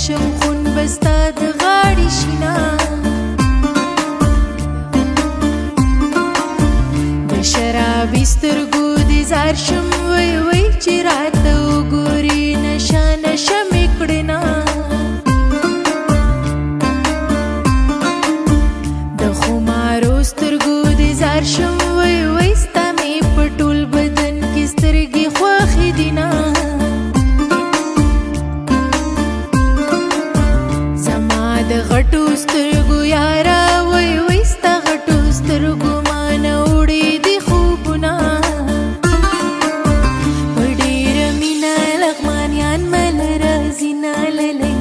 شم خون بستا د غاړې شینا د شرابي سترګو دې زار شم وای وای چې راته وګورې نشه نشه مې کړې نه د خمارو سترګو دې زار شم وای وای ستا مې په ټول بدن کې سترګې خوښې دي نه د غټو سترګو یارا وای وای ستا غټو سترګو مانه وړې دي خوبونه په ډېره مینه لغمانیان مل راځي نه للی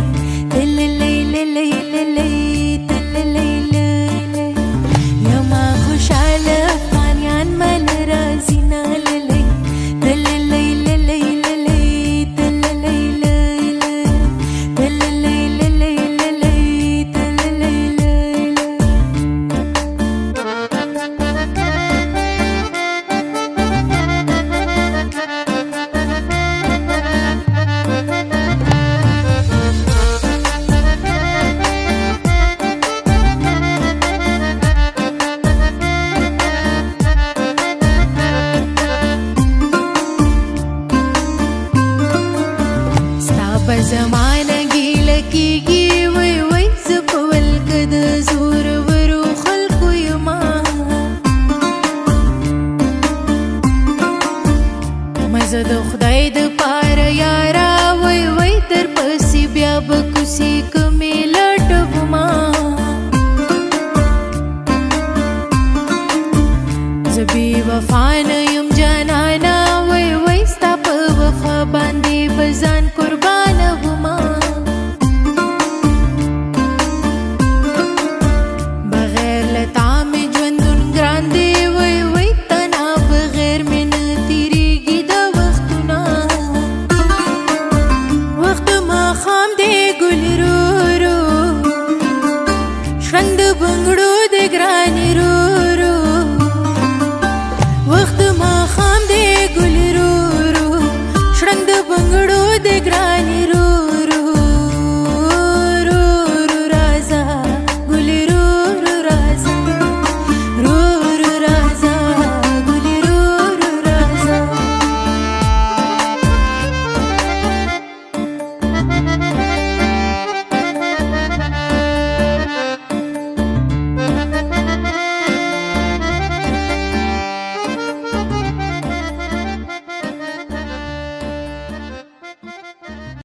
تللی للی للی تللی للی یما خوشحاله افغانیان مل راځي نه للی تللی للی للی تللی للی تللی للی په زمانه ګیله کېږي وای وای زه په ولکه د زورورو خلکو یما مزه د خدای د پاره یارا وای وای در پسې بیا به کوسې کمې لټوما زه بې وفا نه یم جانا